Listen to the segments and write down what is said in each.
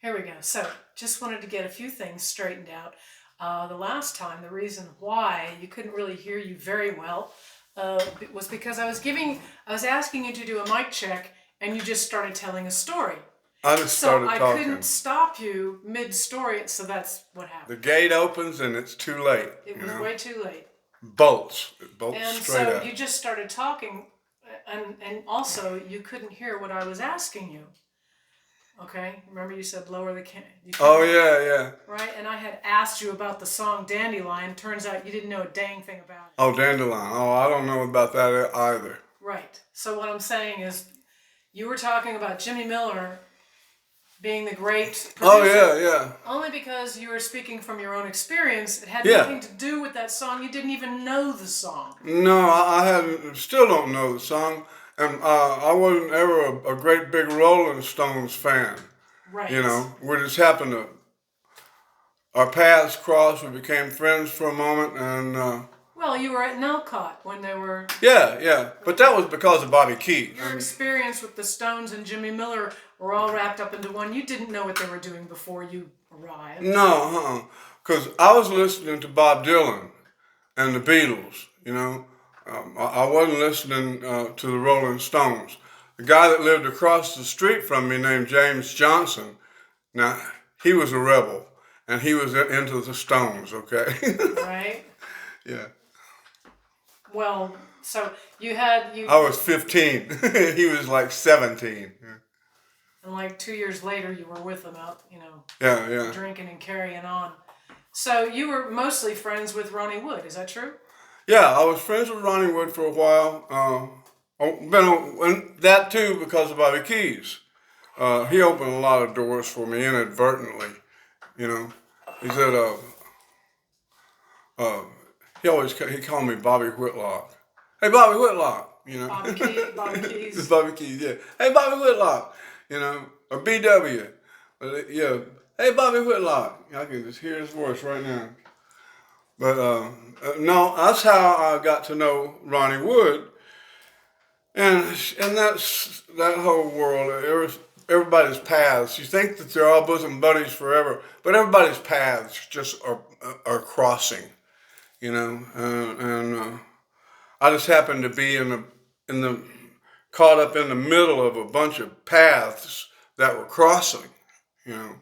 Here we go. So, just wanted to get a few things straightened out. The last time, the reason why you couldn't really hear you very well was because I was asking you to do a mic check, and you just started telling a story. I just So started I talking. couldn't stop you mid-story, so that's what happened. The gate opens and it's too late. It was way too late. Bolts. It bolts And straight so up. you just started talking, and also you couldn't hear what I was asking you. Okay, remember you said lower the can. Oh, yeah. Right, and I had asked you about the song Dandelion. Turns out you didn't know a dang thing about it. Oh, dandelion. Oh, I don't know about that either. Right. So what I'm saying is, you were talking about Jimmy Miller being the great producer. Oh, yeah. Only because you were speaking from your own experience. It had Yeah. nothing to do with that song. You didn't even know the song. No, I hadn't. Still don't know the song, and I wasn't ever a great big Rolling Stones fan. Right. You know, we just happened to our paths crossed. We became friends for a moment, and Well, you were at Nelcott when they were. yeah. But that was because of Bobby Keys. Your experience with the Stones and Jimmy Miller were all wrapped up into one. You didn't know what they were doing before you arrived. No, because I was listening to Bob Dylan and the Beatles. You know, I wasn't listening to the Rolling Stones. The guy that lived across the street from me, named James Johnson. Now he was a rebel, and he was into the Stones. Okay. Right. Yeah. Well, so you. I was 15. He was like 17. And like 2 years later, you were with them out, Yeah. drinking and carrying on. So you were mostly friends with Ronnie Wood. Is that true? Yeah, I was friends with Ronnie Wood for a while. That too because of Bobby Keys. He opened a lot of doors for me inadvertently. You know, he said, he called me Bobby Whitlock. Hey, Bobby Whitlock. You know, Bobby Keys. It's Bobby Keys. Yeah. Hey, Bobby Whitlock. You know, or BW. Yeah. Hey, Bobby Whitlock. I can just hear his voice right now. But no, that's how I got to know Ronnie Wood, and that's that whole world. Everybody's paths. You think that they're all bosom buddies forever, but everybody's paths just are crossing. You know, and I just happened to be caught up in the middle of a bunch of paths that were crossing. You know,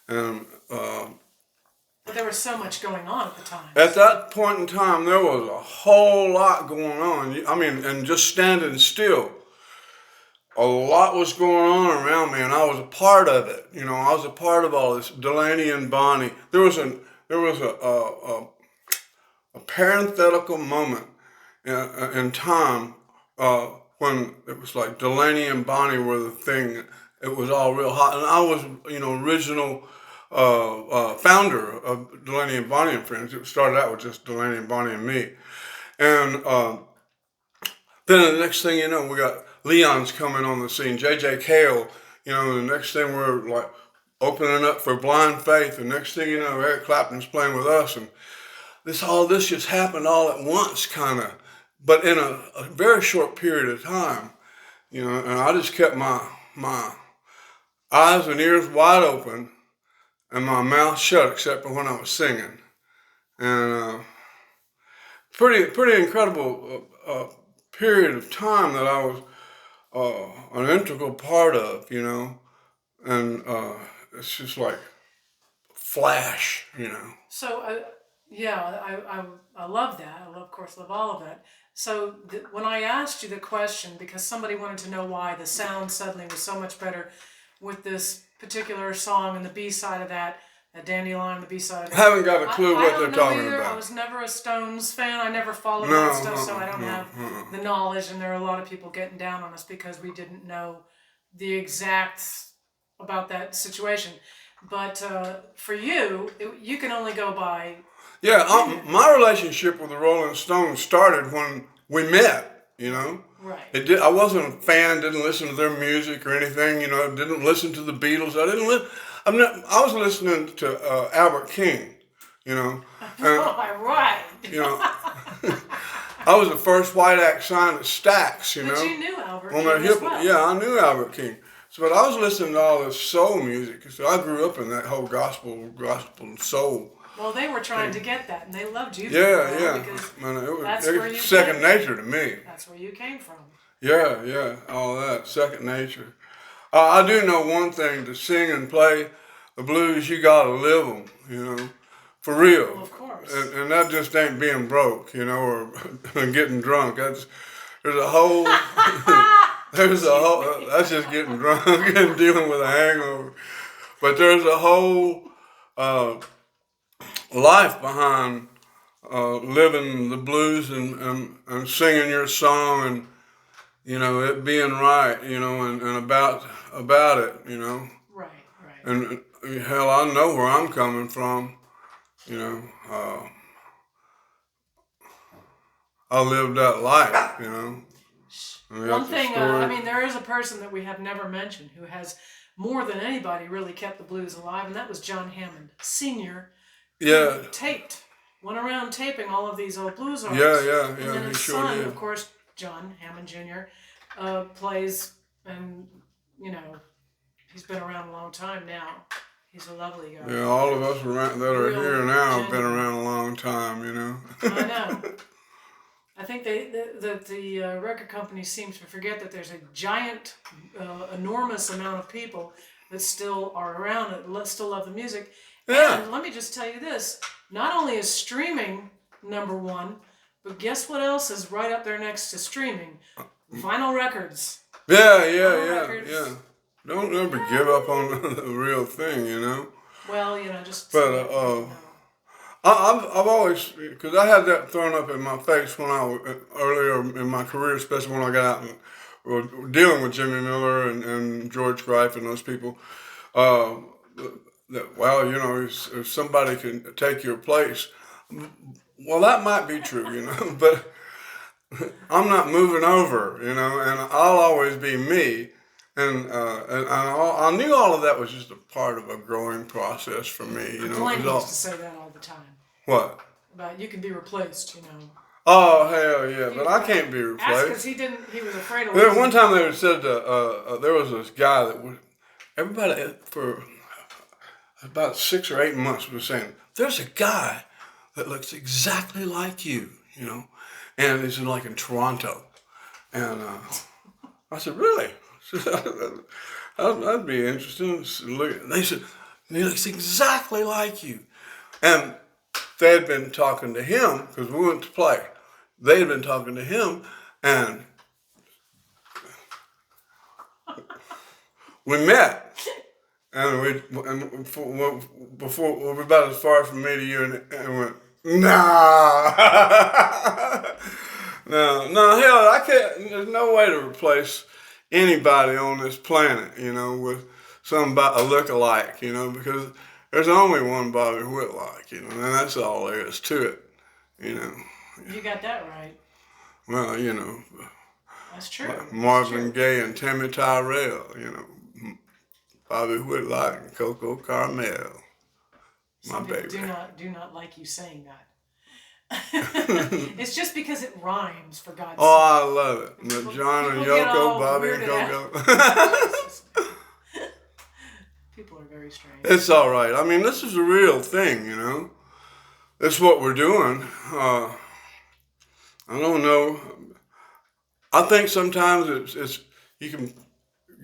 and. But there was so much going on at the time. At that point in time, there was a whole lot going on. I mean, and just standing still, a lot was going on around me, and I was a part of it. You know, I was a part of all this. Delaney and Bonnie. There was a parenthetical moment in time when it was like Delaney and Bonnie were the thing. It was all real hot, and I was, original. Founder of Delaney and Bonnie and Friends. It started out with just Delaney and Bonnie and me. And then the next thing you know, we got Leon's coming on the scene, J.J. Cale, the next thing we're like opening up for Blind Faith. The next thing you know, Eric Clapton's playing with us. And all this just happened all at once, kind of, but in a very short period of time, and I just kept my eyes and ears wide open and my mouth shut, except for when I was singing, and pretty incredible period of time that I was an integral part of, and it's just like flash, So, I love that. Of course, love all of that. So when I asked you the question, because somebody wanted to know why the sound suddenly was so much better with this particular song and the B-side of that, a Dandelion, the B-side of that. I haven't got a clue what they're talking either. about. I was never a Stones fan. I never followed that stuff, so I don't have the knowledge. And there are a lot of people getting down on us because we didn't know the exacts about that situation. But for you, you can only go by... Yeah, my relationship with the Rolling Stones started when we met, Right. I wasn't a fan, didn't listen to their music or anything, didn't listen to the Beatles. I was listening to Albert King, Right. I was the first white act signed at Stax, But you knew Albert on King their as hip. well. Yeah, I knew Albert King. So, but I was listening to all this soul music. So I grew up in that whole gospel and soul. Well, they were trying to get that, and they loved you. Yeah. Because Man, that's it where was you second came. nature to me. That's where you came from. Yeah, all that second nature. I do know one thing: to sing and play the blues, you gotta live them. For real. Well, of course. And that just ain't being broke, or getting drunk. There's a whole. That's just getting drunk and dealing with a hangover. But there's a whole life behind living the blues and singing your song and, it being right, and about it, Right. And hell, I know where I'm coming from, you know. I lived that life, One thing, there is a person that we have never mentioned who has more than anybody really kept the blues alive, and that was John Hammond Sr. Yeah. Went around taping all of these old blues artists. Yeah. And then his son, of course, John Hammond Jr., plays, and, he's been around a long time now. He's a lovely guy. Yeah, all of us that are here now have been around a long time, I know. I think the record company seems to forget that there's a giant, enormous amount of people that still are around and still love the music. Yeah. And let me just tell you this: not only is streaming #1, but guess what else is right up there next to streaming? Vinyl records. Yeah. Don't ever give up on the real thing, Well, just. But I've always, because I had that thrown up in my face when I was earlier in my career, especially when I got out and were dealing with Jimmy Miller and George Greif and those people. If somebody can take your place, well, that might be true, but I'm not moving over, and I'll always be me. And I knew all of that was just a part of a growing process for me, Delaney used to say that all the time. What? About you can be replaced, Oh, hell yeah, but I can't be replaced. Because he was afraid of One time they said there was this guy that everybody for about 6 or 8 months was saying, there's a guy that looks exactly like you, and he's in Toronto. And I said, really? That'd be interesting. They said, he looks exactly like you. And they had been talking to him, because we went to play. They had been talking to him, and we met. And before we were about as far from me to you, and went, nah. No, hell, I can't, there's no way to replace anybody on this planet, with a look-alike, because there's only one Bobby Whitlock, and that's all there is to it, You got that right. Well, That's true. Marvin Gaye and Tammy Tyrell, Bobby Whitlock and Coco Carmel, Some my baby. Do not like you saying that. It's just because it rhymes, for God's sake. Oh, I love it. John and Yoko, Bobby and Coco. People are very strange. It's all right. This is a real thing, It's what we're doing. I don't know. I think sometimes it's you can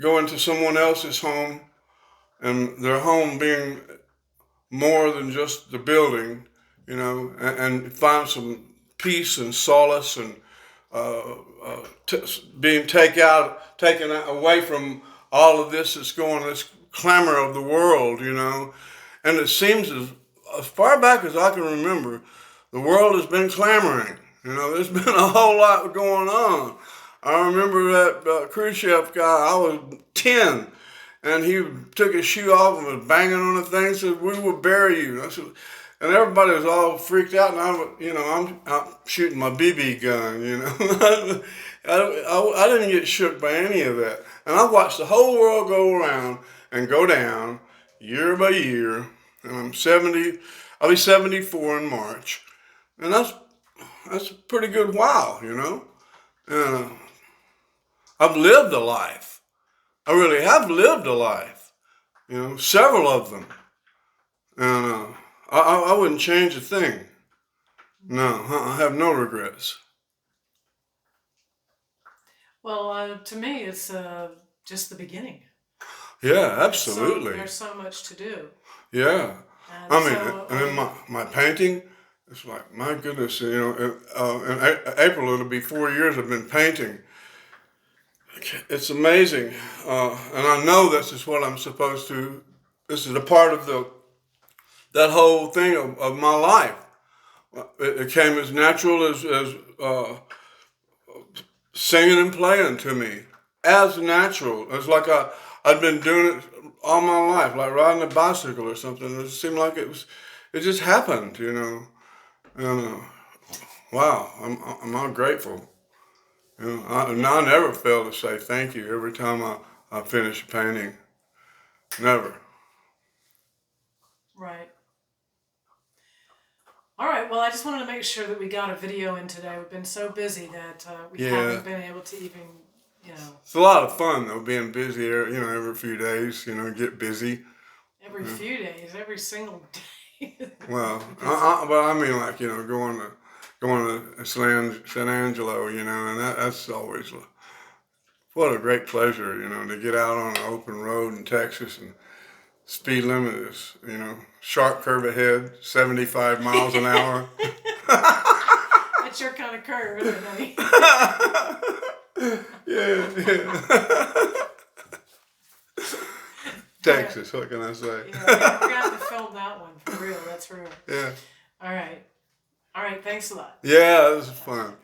go into someone else's home, and their home being more than just the building, and find some peace and solace and being taken away from all of this that's going, this clamor of the world, And it seems as far back as I can remember, the world has been clamoring. There's been a whole lot going on. I remember that Khrushchev guy, I was 10, and he took his shoe off and was banging on the thing, said, "We will bury you." I said, and everybody was all freaked out, and I'm shooting my BB gun, I didn't get shook by any of that. And I watched the whole world go around and go down year by year, and I'll be 74 in March, and that's a pretty good while, I've lived a life. I really have lived a life, several of them. And I wouldn't change a thing. No, I have no regrets. Well, to me, it's just the beginning. Yeah, absolutely. There's so much to do. Yeah. And I mean, so, and then my painting, it's like, my goodness, in April it'll be 4 years I've been painting. It's amazing. And I know this is what I'm supposed to, this is a part of that whole thing of my life. It came as natural as singing and playing to me. As natural. It's like I'd been doing it all my life, like riding a bicycle or something. It seemed like it just happened, And wow, I'm all grateful. I never fail to say thank you every time I finish a painting. Never. right. All right. Well, I just wanted to make sure that we got a video in today. We've been so busy that we haven't been able to even, It's a lot of fun though, being busy. Every few days. Get busy. Every few days, every single day. Well, but I mean, like going to San Angelo, and that's always what a great pleasure, to get out on an open road in Texas and speed limit is, sharp curve ahead, 75 miles an hour. That's your kind of curve, isn't it, honey? Yeah. Texas, what can I say? Yeah, we're gonna have to film that one for real. That's real. Yeah. All right. Thanks a lot. Yeah, this is fun.